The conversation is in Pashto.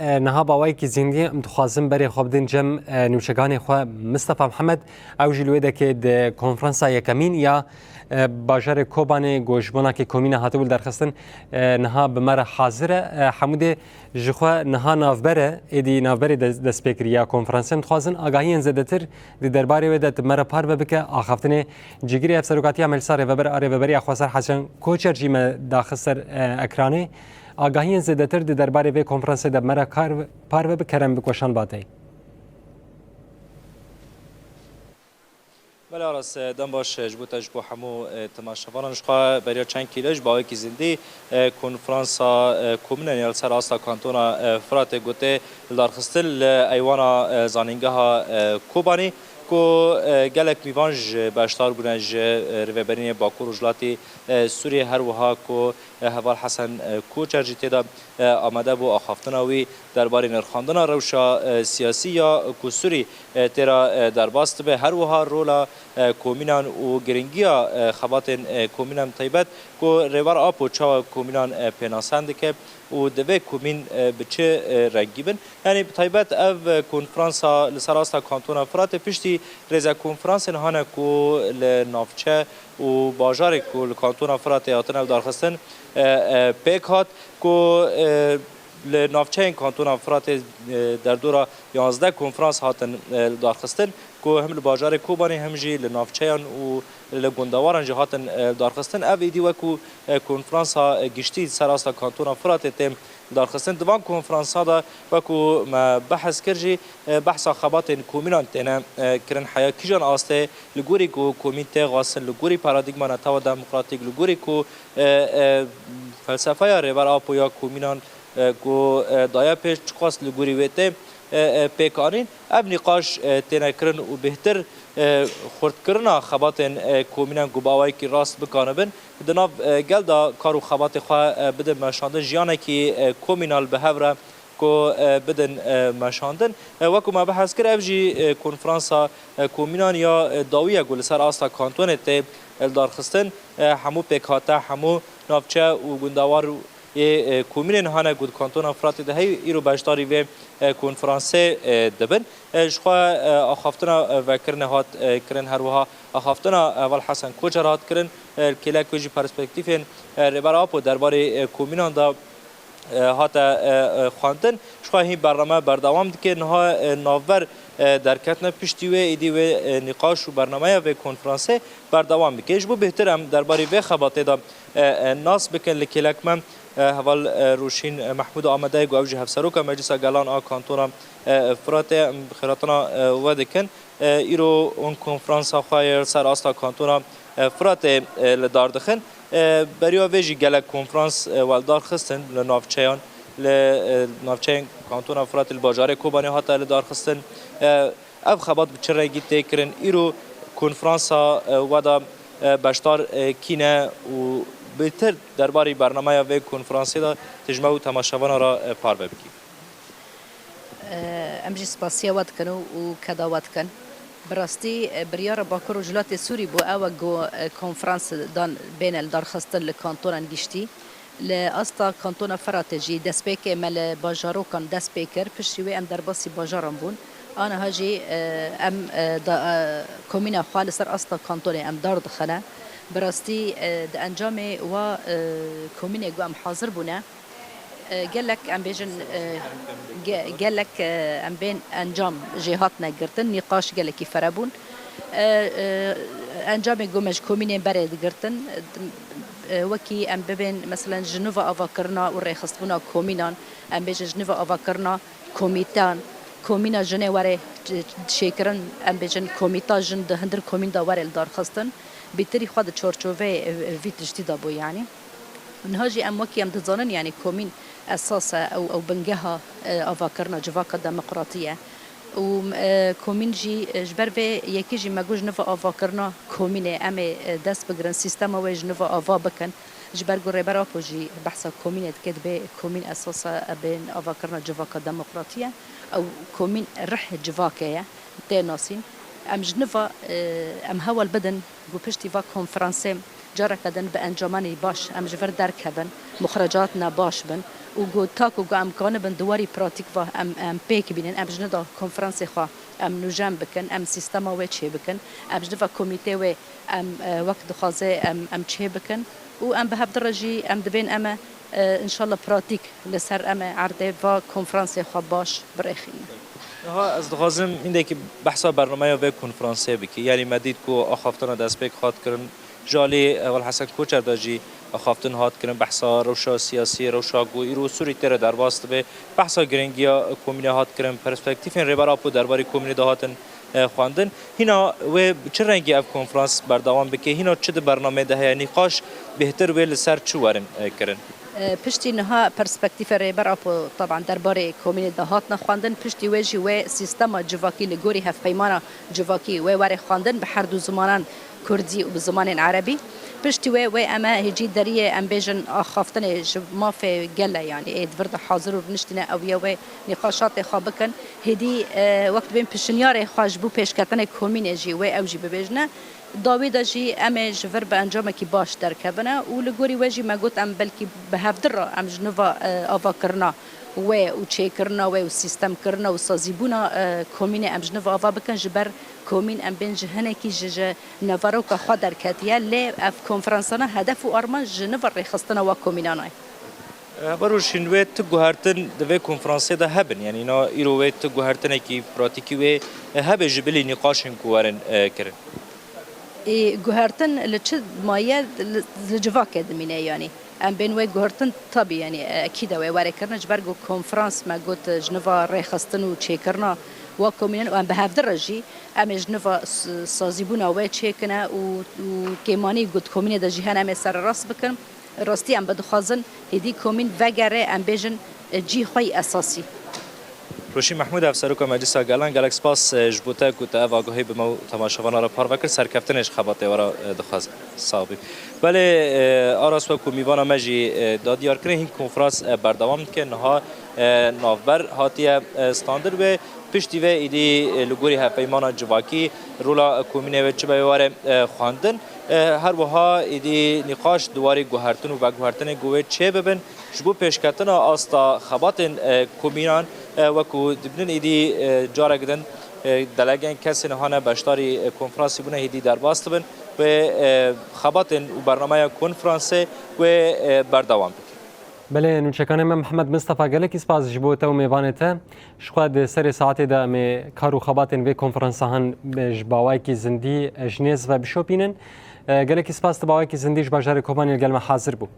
نها باوی که زندگی متخوازم برای خواب دین جم نوشگان خو مصطفی محمد او جلوه که د کنفرانسا یکمین یا باجر کوبانê گوشبونا که کومینه هاتو بول درخستن نها بمره حاضر حمود جخوا نها نافبره ادی نافبره د سپیکر یا کنفرانس متخوازن آگاهی زدتر د درباره و د مره پار بکه آخفتنه جگری افسروکاتی عمل ساره و بر اره و بری اخواسر حسن کوچر جیم داخستر اکرانه آگاهی زدتر د درباره و کنفرانس د مره پار و بکرم بکوشان باتی بله راست دم باش جبوتش با همو تماشاوانش خواه برای چند کیلوش با که زنده کنفرانسا کومینان یا سر asta کانتونا فرات گوته لارخستل ایوانا زانینگه ها کوبانی کو گلک میوانج باشتار بودنج روبرین باکور وجلاتی سوریه هر وها کو هوال حسن کوچر جیته آمده بو آخافتناوی درباره نرخاندن روشا سیاسی یا کوسوری ترا درباست به هر وها رولا کومینان و گرینگیا خبات کومینان طیبت کو روار آپو چا کومینان پناسند که و دوی کومین بچه رنگی بن یعنی طیبت او کنفرانسا لسر asta کانتونا فرات پشتی رزا کنفرانس نهانه کو لنافچه و باجار کو لکانتونا فرات یاتنه دارخستن پیک هات کو لنافچه این کانتونا فرات در دورا 11 کنفرانس هاتن دارخستن کو هم لباجار کوبانی هم جی لنافچهان و لگندواران جی هاتن دارخستن او ایدی وکو کنفرانسا گشتی سر asta کانتونا فرات تیم دارخستن دوان کنفرانسا دا وکو ما بحث کرجی بحثا خبات کومینان تینا کرن حیا کیجان آسته لگوری کو کومینته غاسن لگوری پارادیگما نتاو دموکراتیک لگوری کو فلسفه ریبر آپو یا کومینان کو دایا پیش چقاس لگوری ویته پیکارین اب نقاش تینا کرن و بهتر خورد کرنا خبات کومینان گوباوی کی راست بکانبن دناو گل دا کارو خبات خواه بدن مشاندن جیانه کی کومینال به هوره کو بدن مشاندن وکو ما بحث کر افجی کنفرانسا کومینان یا داویه گل سر asta کانتونه ته دارخستن همو پیکاته همو نافچه و گندوار کومینن هانه گود کانتونا فرات ده هی ایرو باشداری و کنفرانسه دبن شخوا آخافتنا و کرن هات کرن هر وها آخافتنا اول حسن کوچر هات کرن کلا کوجی پرسپکتیفین ربر آپو درباره کومینان دا هات خواندن شخوا هی برنامه بردوام که نها ناور درکتنا پشتی و ایدی و نقاش و برنامه و کنفرانسه بردوام بکش بو بهترم درباره و خباته دا ناس بکن لکلک من هوال روشین محمود آمده گو اوجه هفسروک مجلس گلان آ کانتونا فرات خیراتنا ودکن ایرو اون کنفرانس خواهی سر asta کانتونا فرات لدار دخن بریا ویجی گلک کنفرانس والدار خستن لنافچهان لنافچهان کانتونا فرات الباجار کوبانی هاتا لدار خستن اف خبات بچه رنگی تکرن ایرو کنفرانس ودا بشتار کینه و بهتر درباره برنامه و کنفرانسی دا تجمع و تماشاوان را پار ببکی امجی سپاسیه ود کنو و کدا ود کن براستی بریار باکر و جلات سوری بو او گو کنفرانس دان بین الدارخستن لکانتون گشتی لاستا کانتون فراتجی دست پیکر مل باجارو کن دست پیکر پشتیوی ام در باسی باجارم بون آن هاجی ام کومینا خالص سر asta کانتون ام دار دخنه براستی د انجام و کومینه گو ام حاضر بونه گلک ام بیجن گلک ام بین انجام جهات نگرتن نقاش گلکی فرابون انجام گو مج کومینه برای گرتن وکی ام ببین مثلا جنوب آوا کرنا و ریخستبونا کومینان ام بیجن جنوب آوا کرنا کومیتان کومینا جنه وره شکرن ام بیجن کومیتا جن ده هندر کومین دا وره دار خستن بیتری خود چارچوبه ویتشتی دا بو یعنی نهاجی ام وکی ام دزانن یعنی کومین اساس او بنگها آوا کرنا جواکا دموکراتیه و کومین جی جبر به یکی جی مگوج نو آوا کرنا کومینه ام دست بگرن سیستم و جنو آوا بکن جبر گره برا پوجی بحثا کومینه کد به کومین اساس بین آوا کرنا جواکا دموکراتیه او کومین رح جواکه ته ناسین ام جنو ام هول بدن گو پشتی و کنفرانسه جارك دن بانجامانی باش ام جفر درک هبن مخرجاتنا باش بن و گو تاک و گو امکان بن دواری پراتیک و ام پیک بینن ام جنه دا کنفرانس خوا ام نوجم بکن ام سیستما و چه بکن ام جنه و کمیته و ام وقت دخوازه ام چه بکن و ام به هف درجی ام دبین ام ان شاء الله پراتیک لسر ام عرضه و کنفرانس خوا باش برخین. ها از دخوازم اینه که بحثا برنامه و کنفرانسه بکی یعنی مدید کو آخافتن دست پیک خواهد کرن جالی اول حسن کوچر داجی آخافتن هات کرن بحثا روشا سیاسی روشا گویی رو سوری تر در واست به بحثا گرنگیا کومینه هات کرن پرسپکتیفین ریبر اپو درباره کومینه دهاتن خواندن هینا و چه رنگی اف کنفرانس بردوام بکی هینا چه برنامه ده نقاش بهتر ویل سر چو ورن کرن پشتی نها پرسپکتیف ریبر اپو طبعا درباره کومینه دهات نخواندن پشتی وجی و سیستم جواکی لگوری هف پیمانا جواکی و ور خواندن به هر دو زمانان كردي وبالزمان عربي بشتي و اما هجي دريه ام بيجن اخافتن ما في قله يعني دفرد حاضر وبنشتنا او يا نقاشات خابكن هدي وقت بين بشنيار خاجبو پیشکتن کومین جي و او جي ببجنا داوي دجي ام جفر بانجام کی باش درکبنه و لګوري وجي ما قلت ام بلکي بهفدر ام جنوا افا کرنا و چه کرنا و سیستم کرنا و سازیبونا کومین ام جنوا افا بکن جبر کومین ام بین جهنه کی جه نوارو که خود درکتیه لی اف کنفرانسانا هدف و آرمان جنور ریخستنا و کومینانای بروش شنوه تجوهرتن دوی کنفرانسه ده هبن یعنی نا ایروه تجوهرتن کی پراتیکی و هب جبلی نقاشن کوارن کرن جوهرتن لچه مایه لجواک دمینه یعنی ام بین و جوهرتن طبی یعنی اکید و واره کرنا جبر گو کنفرانس ما گوت جنوا ریخستن و چه کرنا و کومینن و ام به هفته رجی ام جنوا سازیبونا و چه کنه و کیمانی گوت کومین د جهان ام سر راست بکن راستی ام بدخوازن هدی کومین وگره ام بیجن جی خوی اساسی روشی محمود افسروک مجلس گلان گلک سپاس جبوته کو تا واگهی به مو تماشاوان را پار وکر سرکفتنش خباته ورا دخواز صاحب بله آراس و کومیوان مجی دادیار کنه این کنفرانس بردوام که نها نوبر هاتیه استاندر و پشتی و ایدی لگوری هفیمان جواکی رولا کومینه و چه واره خواندن هر وها ایدی نقاش دواری گوهرتن و گوهرتن گوه چه ببن جبو پیشکتن asta خباتن کومینان وکو دبنن ایدی جاره گدن دلگن کسی نهانه بشتاری کنفرانسی بونه ایدی در باست بن و خباتن و برنامه کنفرانسه و بردوام بکن بله نوچکانه من محمد مصطفى گلک اسپاس جبوته و میوانته شخواد سر ساعت دا می کارو خباتن و کنفرانس هن جباوای کی زندی جنیز و بشوپینن گلک اسپاس تباوای کی زندی جباجار کوبانی گلم حاضر بو